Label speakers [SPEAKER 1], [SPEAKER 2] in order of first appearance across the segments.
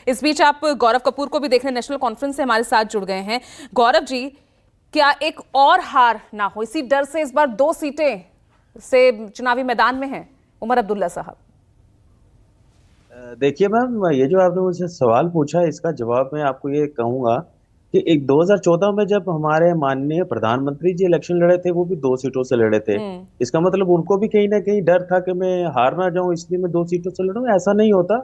[SPEAKER 1] इस बीच आप गौरव कपूर को भी देख रहे हैं, नेशनल कॉन्फ्रेंस से हमारे साथ जुड़ गए हैं। गौरव जी, क्या एक और हार ना हो, इसी डर से इस बार 2 सीटें से चुनावी मैदान में हैं उमर अब्दुल्ला साहब?
[SPEAKER 2] देखिए मैम, ये जो आपने मुझसे सवाल पूछा है, इसका जवाब मैं आपको ये कहूंगा कि एक 2014 में जब हमारे माननीय प्रधानमंत्री जी इलेक्शन लड़े थे, वो भी 2 सीटों से लड़े थे।
[SPEAKER 1] हम्म।
[SPEAKER 2] इसका मतलब उनको भी कहीं ना कहीं डर था कि मैं हार ना जाऊं, इसलिए मैं 2 सीटों से लड़ूं। ऐसा नहीं होता।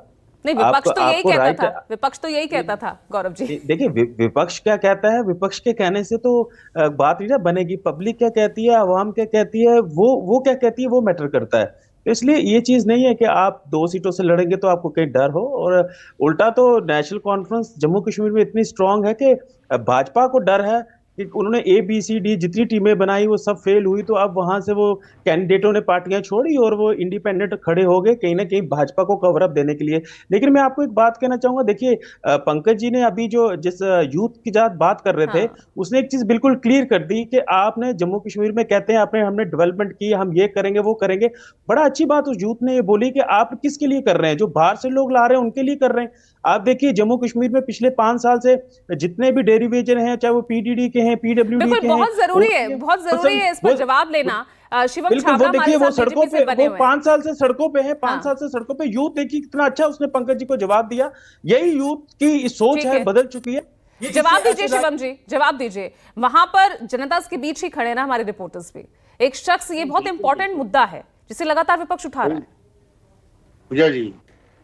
[SPEAKER 1] नहीं,
[SPEAKER 2] आपको
[SPEAKER 1] विपक्ष तो यही
[SPEAKER 2] आपको
[SPEAKER 1] कहता
[SPEAKER 2] राइट।
[SPEAKER 1] था, विपक्ष तो यही कहता था गौरव जी।
[SPEAKER 2] देखिए, विपक्ष क्या कहता है, विपक्ष के कहने से तो बात नहीं ना बनेगी। पब्लिक क्या कहती है, आवाम क्या कहती है, वो क्या कहती है, वो मैटर करता है। तो इसलिए ये चीज नहीं है कि आप 2 सीटों से लड़ेंगे तो आपको कहीं डर हो। और उल्टा तो नेशनल कॉन्फ्रेंस जम्मू कश्मीर में इतनी स्ट्रांग है कि भाजपा को डर है कि उन्होंने ABCD जितनी टीमें बनाई वो सब फेल हुई, तो अब वहां से वो कैंडिडेटों ने पार्टियां छोड़ी और वो इंडिपेंडेंट खड़े हो गए कहीं ना कहीं भाजपा को कवर अप देने के लिए। लेकिन मैं आपको एक बात कहना चाहूंगा। देखिए, पंकज जी ने अभी जो जिस यूथ की जात बात कर रहे थे,
[SPEAKER 1] हाँ।
[SPEAKER 2] उसने एक चीज बिल्कुल क्लियर कर दी कि आपने जम्मू कश्मीर में कहते हैं आपने हमने डेवलपमेंट की, हम ये करेंगे वो करेंगे। बड़ा अच्छी बात उस यूथ ने ये बोली कि आप किसके लिए कर रहे हैं, जो बाहर से लोग ला रहे हैं उनके लिए कर रहे हैं। आप देखिए, जम्मू कश्मीर में पिछले 5 साल से जितने भी डेरिवेशन हैं, चाहे वो PDD के हैं, PWD
[SPEAKER 1] बिल्कुल,
[SPEAKER 2] के हैं,
[SPEAKER 1] बहुत जरूरी है,
[SPEAKER 2] उनके
[SPEAKER 1] बहुत जरूरी है इस पर जवाब लेना। शिवम
[SPEAKER 2] बिल्कुल। वो
[SPEAKER 1] छाबड़ा हमारे
[SPEAKER 2] देखिए, वो
[SPEAKER 1] साथ
[SPEAKER 2] सड़कों
[SPEAKER 1] बीजेपी
[SPEAKER 2] पे
[SPEAKER 1] से बने
[SPEAKER 2] वो
[SPEAKER 1] हुए हैं।
[SPEAKER 2] 5 साल से सड़कों पे है, 5 साल
[SPEAKER 1] हाँ,
[SPEAKER 2] से सड़कों पे। यूथ देखिए कितना अच्छा उसने पंकज जी को जवाब दिया। यही यूथ की सोच
[SPEAKER 1] ठीक
[SPEAKER 2] है,
[SPEAKER 1] है,
[SPEAKER 2] बदल चुकी है। ये
[SPEAKER 1] जवाब
[SPEAKER 2] इसलिए
[SPEAKER 1] दीजिए
[SPEAKER 2] ऐसे
[SPEAKER 1] शिवम जी, जवाब दीजिए। वहां पर जनता के बीच ही खड़े ना हमारे रिपोर्टर्स भी, एक शख्स, ये बहुत इंपॉर्टेंट मुद्दा है जिसे लगातार विपक्ष उठा रहा है।
[SPEAKER 3] पूजा जी,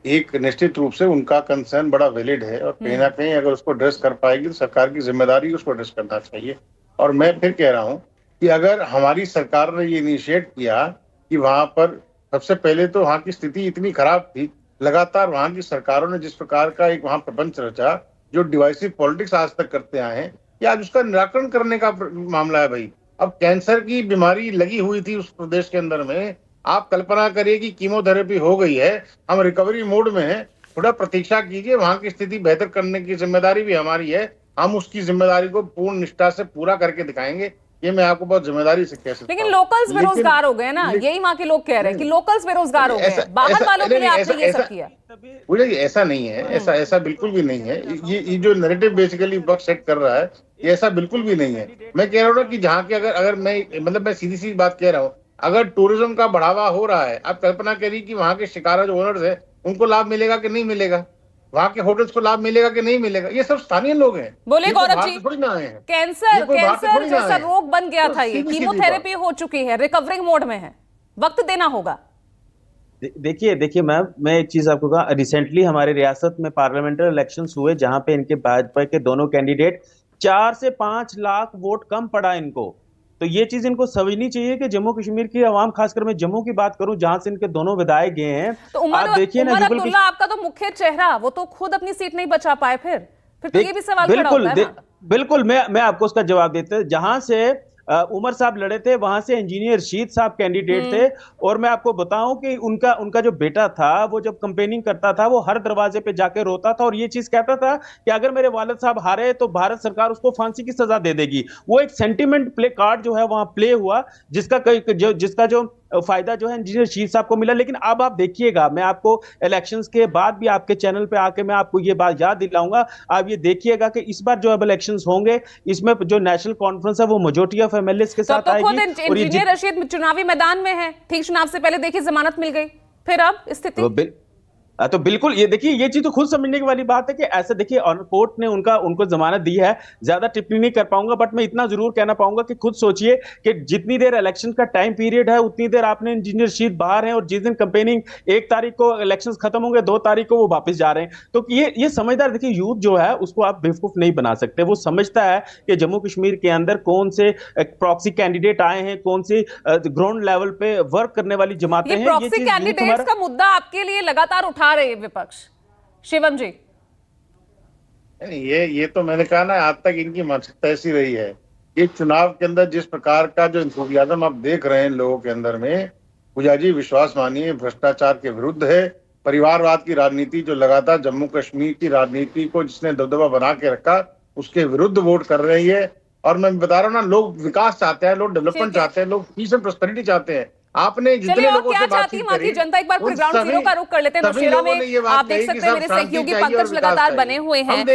[SPEAKER 3] एक निश्चित रूप से उनका कंसर्न बड़ा वैलिड है और कहीं ना कहीं अगर उसको एड्रेस कर पाएगी तो सरकार की जिम्मेदारी उसको एड्रेस करना चाहिए। और मैं फिर कह रहा हूं कि अगर हमारी सरकार ने ये इनिशिएट किया कि वहां पर सबसे पहले तो वहां की स्थिति इतनी खराब थी, लगातार वहां की सरकारों ने जिस प्रकार का एक वहां प्रपंच रचा, जो डिवाइसिव पॉलिटिक्स आज तक करते आए हैं, कि आज उसका निराकरण करने का मामला है भाई। अब कैंसर की बीमारी लगी हुई थी उस प्रदेश के अंदर में, आप कल्पना करिए कि कीमोथेरेपी हो गई है, हम रिकवरी मोड में हैं, थोड़ा प्रतीक्षा कीजिए, वहां की स्थिति बेहतर करने की जिम्मेदारी भी हमारी है। हम उसकी जिम्मेदारी को पूर्ण निष्ठा से पूरा करके दिखाएंगे। ये मैं आपको बहुत जिम्मेदारी से कह सकता
[SPEAKER 1] लेकिन
[SPEAKER 3] हूँ।
[SPEAKER 1] लोकल्स बेरोजगार हो गए ना, यही वहां के लोग कह रहे हैं कि लोकल्स बेरोजगार हो गए हैं, बाहर वालों के लिए आपने ये सब किया।
[SPEAKER 3] बोले ऐसा नहीं है, ऐसा बिल्कुल भी नहीं है। ये जो नैरेटिव बेसिकली विपक्ष सेट कर रहा है, ये ऐसा बिल्कुल भी नहीं है। मैं कह रहा हूँ ना कि जहाँ के अगर अगर मैं मतलब मैं सीधी सी बात कह रहा हूँ, अगर टूरिज्म का बढ़ावा हो रहा है, आप कल्पना करिए कि वहां के शिकारा जो ओनर्स है उनको लाभ मिलेगा कि नहीं मिलेगा, वहां के होटल्स को लाभ मिलेगा कि नहीं मिलेगा। ये सब स्थानीय लोग हैं,
[SPEAKER 1] बोले
[SPEAKER 3] ये कोई
[SPEAKER 1] गौरव
[SPEAKER 3] बाहर
[SPEAKER 1] जी,
[SPEAKER 3] से थोड़ी ना आए हैं,
[SPEAKER 1] कैंसर
[SPEAKER 3] ये कोई बाहर से
[SPEAKER 1] कैंसर
[SPEAKER 3] थोड़ी ना
[SPEAKER 1] जैसा
[SPEAKER 3] आए हैं।
[SPEAKER 1] रोग बन गया
[SPEAKER 3] तो
[SPEAKER 1] था, ये
[SPEAKER 3] सीधी सीधी
[SPEAKER 1] कीमोथेरेपी
[SPEAKER 3] बात।
[SPEAKER 1] हो चुकी है, रिकवरिंग मोड में है, वक्त देना होगा।
[SPEAKER 2] देखिए देखिए मैम, मैं एक चीज आपको कहा। रिसेंटली हमारे रियासत में पार्लियामेंट्री इलेक्शंस हुए, जहां पे इनके भाजपा के दोनों कैंडिडेट 4 से 5 लाख वोट कम पड़ा इनको। तो ये चीज इनको समझनी चाहिए कि जम्मू कश्मीर की आवाम, खासकर मैं जम्मू की बात करूं जहां से इनके दोनों विधायक गए हैं,
[SPEAKER 1] तो
[SPEAKER 2] आप देखिए ना
[SPEAKER 1] उमर
[SPEAKER 2] जुगल
[SPEAKER 1] अब्दुल्ला आपका तो मुख्य चेहरा, वो तो खुद अपनी सीट नहीं बचा पाए, फिर तो ये
[SPEAKER 2] देख
[SPEAKER 1] भी सवाल खड़ा
[SPEAKER 2] बिल्कुल
[SPEAKER 1] होता है ना।
[SPEAKER 2] बिल्कुल, मैं आपको उसका जवाब देता। जहां से उमर साहब लड़े थे, वहां से इंजीनियर शीत साहब कैंडिडेट थे। और मैं आपको बताऊं कि उनका उनका जो बेटा था, वो जब कंपेनिंग करता था, वो हर दरवाजे पे जाके रोता था और ये चीज कहता था कि अगर मेरे वालिद साहब हारे तो भारत सरकार उसको फांसी की सजा दे देगी। वो एक सेंटिमेंट प्ले कार्ड जो है वहां प्ले हुआ, जिसका जो फायदा जो है इंजीनियर शीर साहब को मिला। लेकिन अब आप देखिएगा, मैं आपको इलेक्शंस के बाद भी आपके चैनल पे आके मैं आपको ये बात याद दिलाऊंगा। आप ये देखिएगा कि इस बार जो अब इलेक्शंस होंगे, इसमें जो नेशनल कॉन्फ्रेंस है वो मेजोरिटी ऑफ MLAs के
[SPEAKER 1] तो अब
[SPEAKER 2] साथ
[SPEAKER 1] तो खुद
[SPEAKER 2] आएगी।
[SPEAKER 1] इंजीनियर रशीद चुनावी मैदान में है, ठीक चुनाव से पहले देखिए जमानत मिल गई, फिर अब स्थिति।
[SPEAKER 2] तो बिल्कुल, ये देखिए, ये चीज तो खुद समझने की वाली बात है कि ऐसे देखिए कोर्ट ने उनको जमानत दी है। ज्यादा टिप्पणी नहीं कर पाऊंगा, बट मैं इतना जरूर कहना पाऊंगा कि खुद सोचिए कि जितनी देर इलेक्शन का टाइम पीरियड है, उतनी देर आपने इंजीनियर शीट बाहर है, और जिस दिन कंपेनिंग 1 तारीख को इलेक्शन खत्म होंगे, 2 तारीख को वो वापस जा रहे हैं। तो ये समझदार, देखिए यूथ जो है उसको आप बेवकूफ नहीं बना सकते। वो समझता है कि जम्मू कश्मीर के अंदर कौन से प्रॉक्सी कैंडिडेट आए हैं, कौन सी ग्राउंड लेवल पे वर्क करने वाली जमातें
[SPEAKER 1] ये
[SPEAKER 2] हैं।
[SPEAKER 1] प्रॉक्सी कैंडिडेट्स का मुद्दा आपके लिए लगातार उठा रहे हैं विपक्ष, शिवम जी।
[SPEAKER 3] नहीं, ये तो मैंने कहा ना, आज तक इनकी मानसिकता ऐसी रही है। ये चुनाव के अंदर जिस प्रकार का जो इंथुजियाज्म आप देख रहे हैं लोगों के अंदर में, पूजा जी विश्वास मानिए, भ्रष्टाचार के विरुद्ध है। परिवारवाद की राजनीति जो लगातार जम्मू कश्मीर की राजनीति को जिसने दबदबा बना के रखा, उसके विरुद्ध वोट कर रही है। और मैं बता रहा हूँ ना, लोग विकास चाहते हैं, लोग डेवलपमेंट चाहते हैं, लोग पीस एंड प्रोस्पेरिटी चाहते हैं। आपने जितने
[SPEAKER 1] चलिए, और
[SPEAKER 3] लोगों
[SPEAKER 1] क्या
[SPEAKER 3] से
[SPEAKER 1] चाहती
[SPEAKER 3] बातचीत
[SPEAKER 1] है वहां की
[SPEAKER 3] करी,
[SPEAKER 1] जनता? एक बार
[SPEAKER 3] उन
[SPEAKER 1] ग्राउंड जीरो
[SPEAKER 3] सभी-
[SPEAKER 1] का रुख कर लेते हैं।
[SPEAKER 3] सभी
[SPEAKER 1] नौशेरा
[SPEAKER 3] लोगों ने ये
[SPEAKER 1] में
[SPEAKER 3] बात
[SPEAKER 1] आप देख
[SPEAKER 3] कही कि
[SPEAKER 1] सकते हैं
[SPEAKER 3] साहब
[SPEAKER 1] मेरे
[SPEAKER 3] शांति
[SPEAKER 1] सहयोगी
[SPEAKER 3] चाहिए और
[SPEAKER 1] पंकज
[SPEAKER 3] विकास
[SPEAKER 1] लगातार
[SPEAKER 3] चाहिए।
[SPEAKER 1] बने हुए
[SPEAKER 3] हम
[SPEAKER 1] हैं।
[SPEAKER 3] देंगे